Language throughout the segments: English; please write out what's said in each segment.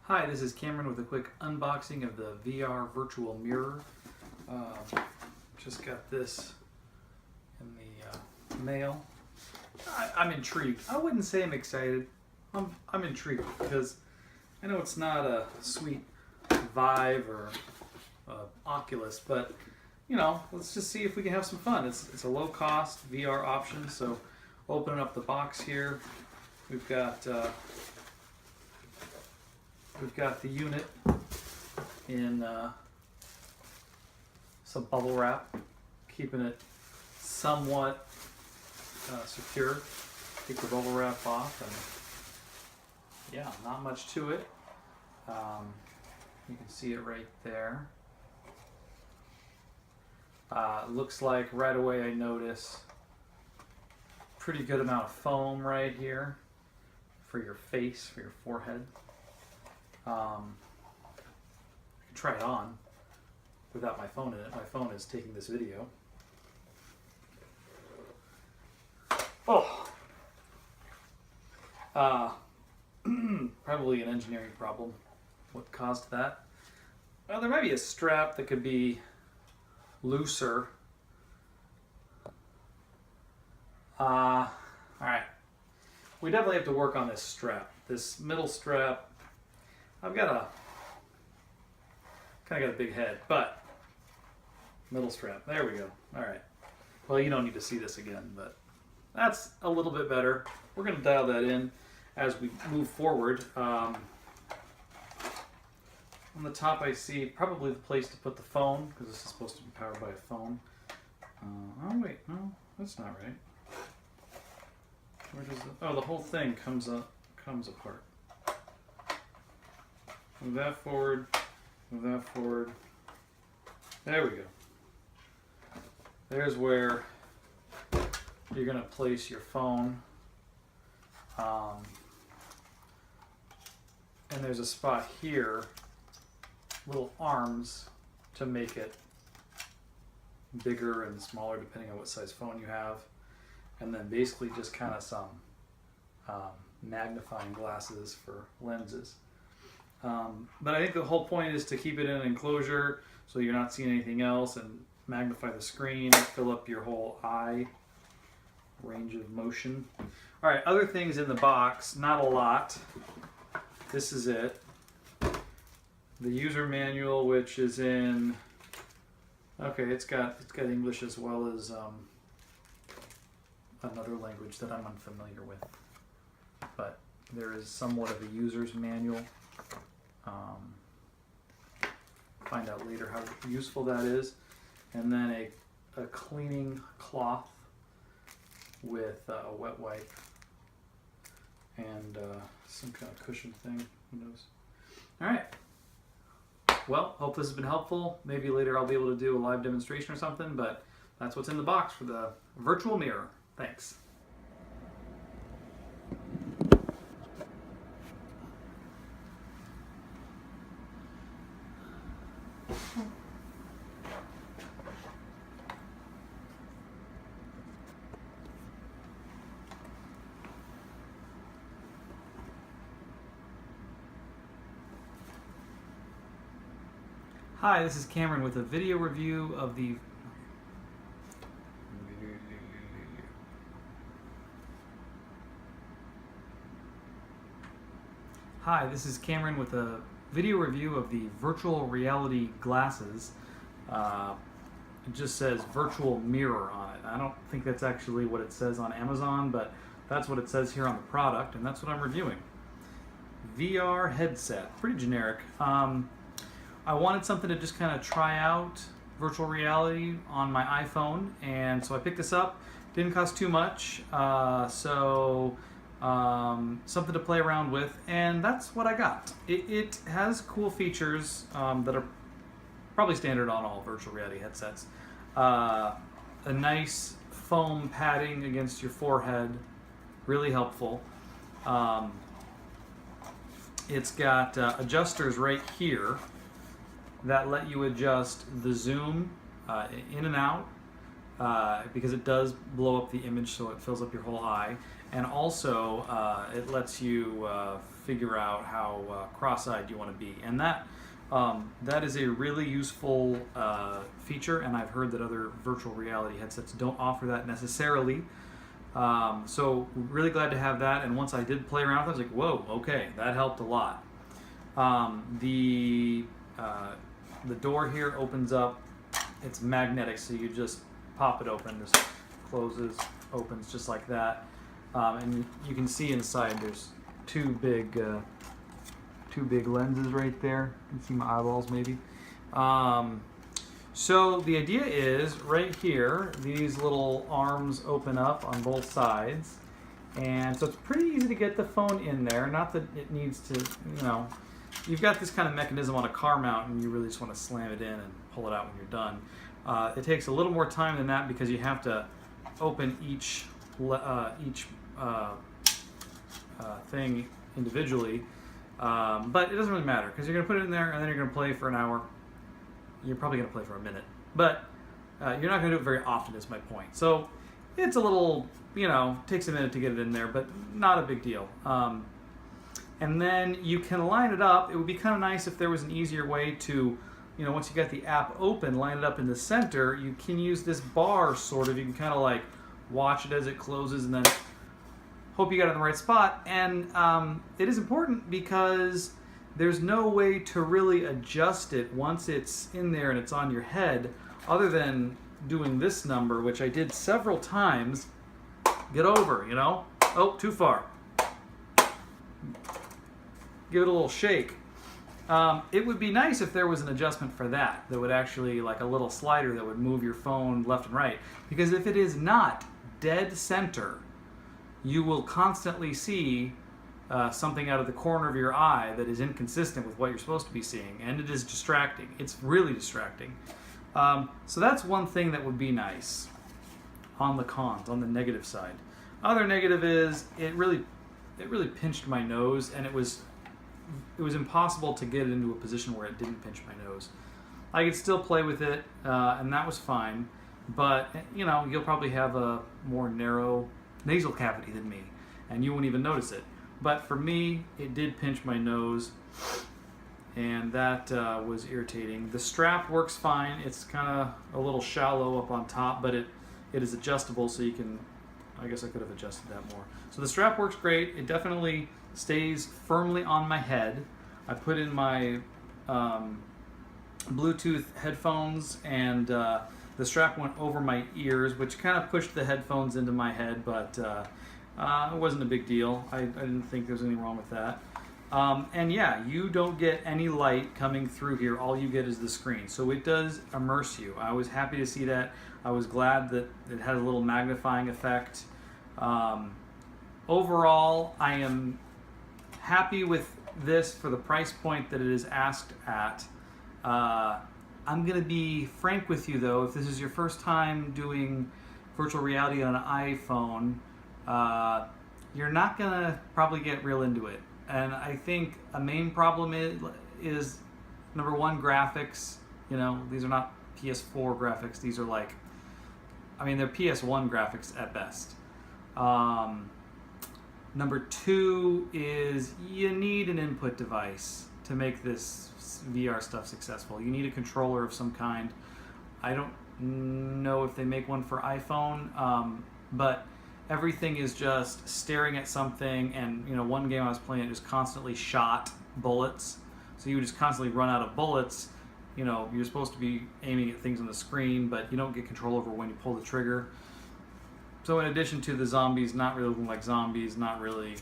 Hi, this is Cameron with a quick unboxing of the VR virtual mirror. Just got this in the mail. I'm intrigued. I wouldn't say I'm excited. I'm intrigued because I know it's not a sweet Vive or Oculus, but you know, let's just see if we can have some fun. It's a low cost VR option. So opening up the box here, we've got the unit in some bubble wrap, keeping it somewhat secure. Take the bubble wrap off, and yeah, not much to it. You can see it right there. Looks like right away I notice pretty good amount of foam right here for your face, for your forehead. I can try it on without my phone in it. My phone is taking this video. Oh! Probably an engineering problem. What caused that? Well, there might be a strap that could be looser. Alright. We definitely have to work on this strap. This middle strap. I've got kind of got a big head, but middle strap. There we go. All right. Well, you don't need to see this again, but that's a little bit better. We're going to dial that in as we move forward. On the top, I see probably the place to put the phone, because this is supposed to be powered by a phone. Oh wait, no, that's not right. Where does the whole thing comes apart. Move that forward, move that forward. There we go. There's where you're going to place your phone. And there's a spot here, little arms to make it bigger and smaller depending on what size phone you have. And then basically just kind of some magnifying glasses for lenses. But I think the whole point is to keep it in an enclosure so you're not seeing anything else, and magnify the screen, fill up your whole eye range of motion. All right, other things in the box, not a lot. This is it. The user manual, which is in, okay, it's got English as well as another language that I'm unfamiliar with. But there is somewhat of a user's manual. Find out later how useful that is. And then a cleaning cloth with a wet wipe and some kind of cushion thing, who knows. All right. Well, hope this has been helpful. Maybe later I'll be able to do a live demonstration or something, but that's what's in the box for the virtual mirror. Thanks. Hi, this is Cameron with a video review of the virtual reality glasses. It just says virtual mirror on it. I don't think that's actually what it says on Amazon, but that's what it says here on the product, and that's what I'm reviewing. VR headset, pretty generic. I wanted something to just kind of try out virtual reality on my iPhone, and so I picked this up. Didn't cost too much, something to play around with, and that's what I got. It has cool features that are probably standard on all virtual reality headsets. A nice foam padding against your forehead, really helpful. It's got adjusters right here that let you adjust the zoom in and out because it does blow up the image so it fills up your whole eye, and also it lets you figure out how cross-eyed you want to be. And that is a really useful feature, and I've heard that other virtual reality headsets don't offer that necessarily. So really glad to have that, and once I did play around with it, I was like, whoa, okay, that helped a lot. The door here opens up. It's magnetic, so you just pop it open. This closes, opens just like that. And you can see inside there's two big lenses right there. You can see my eyeballs maybe. So the idea is right here, these little arms open up on both sides. And so it's pretty easy to get the phone in there. Not that it needs to, you've got this kind of mechanism on a car mount and you really just want to slam it in and pull it out when you're done. It takes a little more time than that because you have to open each thing individually. But it doesn't really matter because you're going to put it in there and then you're going to play for an hour. You're probably going to play for a minute. But you're not going to do it very often is my point. So it's a little, takes a minute to get it in there, but not a big deal. And then you can line it up. It would be kind of nice if there was an easier way to, once you got the app open, line it up in the center. You can use this bar sort of. You can kind of like watch it as it closes and then hope you got it in the right spot. And it is important because there's no way to really adjust it once it's in there and it's on your head other than doing this number, which I did several times. Get over, Oh, too far. Give it a little shake. It would be nice if there was an adjustment for that would actually, like a little slider that would move your phone left and right. Because if it is not dead center, you will constantly see something out of the corner of your eye that is inconsistent with what you're supposed to be seeing, and it is distracting. It's really distracting. So that's one thing that would be nice on the cons, on the negative side. Other negative is it really pinched my nose, and it was impossible to get it into a position where it didn't pinch my nose. I could still play with it, and that was fine, but you'll probably have a more narrow nasal cavity than me, and you won't even notice it. But for me, it did pinch my nose, and that was irritating. The strap works fine. It's kind of a little shallow up on top, but it is adjustable, so you can, I guess I could have adjusted that more. So the strap works great. It definitely stays firmly on my head. I put in my Bluetooth headphones, and the strap went over my ears, which kind of pushed the headphones into my head, but it wasn't a big deal. I didn't think there was anything wrong with that. And yeah, you don't get any light coming through here. All you get is the screen. So it does immerse you. I was happy to see that. I was glad that it had a little magnifying effect. Overall, I am happy with this for the price point that it is asked at. I'm going to be frank with you though, if this is your first time doing virtual reality on an iPhone, you're not going to probably get real into it. And I think a main problem is number one, graphics. These are not PS4 graphics. These are they're PS1 graphics at best. Number two is you need an input device to make this VR stuff successful. You need a controller of some kind. I don't know if they make one for iPhone, but everything is just staring at something, and one game I was playing, it just constantly shot bullets. So you would just constantly run out of bullets. You're supposed to be aiming at things on the screen, but you don't get control over when you pull the trigger. So in addition to the zombies not really looking like zombies, not really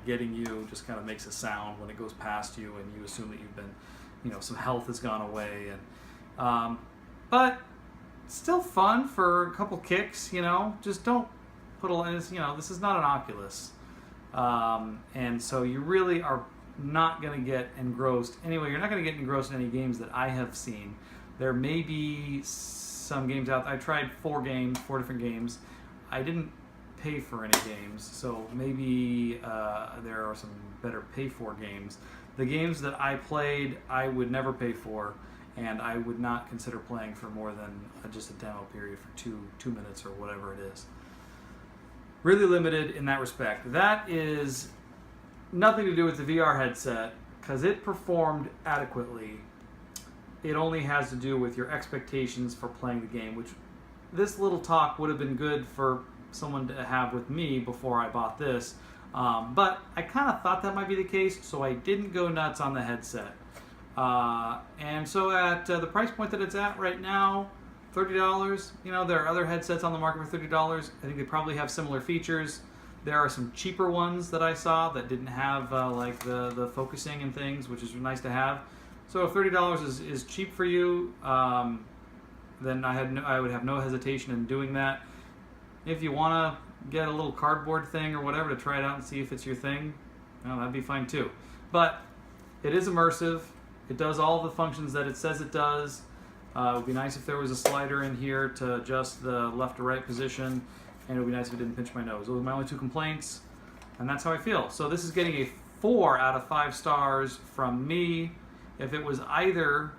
getting you, just kind of makes a sound when it goes past you, and you assume that you've been, some health has gone away, and but still fun for a couple kicks. Just don't put this is not an Oculus, and so you really are not going to get engrossed. Anyway, you're not going to get engrossed in any games that I have seen. There may be some games out there. I tried 4 different games. I didn't pay for any games, so maybe there are some better pay-for games. The games that I played, I would never pay for, and I would not consider playing for more than just a demo period for 2 minutes or whatever it is. Really limited in that respect. That is nothing to do with the VR headset, because it performed adequately. It only has to do with your expectations for playing the game, which this little talk would have been good for someone to have with me before I bought this. But I kind of thought that might be the case, so I didn't go nuts on the headset. And so at the price point that it's at right now, $30, you know, there are other headsets on the market for $30. I think they probably have similar features. There are some cheaper ones that I saw that didn't have like the focusing and things, which is nice to have. So if $30 is cheap for you, then I would have no hesitation in doing that. If you want to get a little cardboard thing or whatever to try it out and see if it's your thing, well, that'd be fine too. But it is immersive. It does all the functions that it says it does. It would be nice if there was a slider in here to adjust the left or right position, and it would be nice if it didn't pinch my nose. Those are my only 2 complaints, and that's how I feel. So this is getting a 4 out of 5 stars from me. If it was either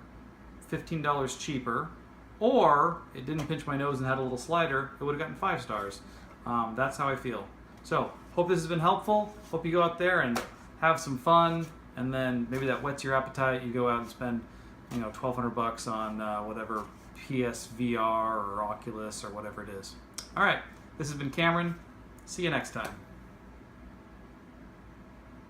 $15 cheaper or it didn't pinch my nose and had a little slider, it would have gotten 5 stars. That's how I feel. So hope this has been helpful. Hope you go out there and have some fun, and then maybe that whets your appetite. You go out and spend, you know, $1,200 on whatever PSVR or Oculus or whatever it is. All right, this has been Cameron. See you next time.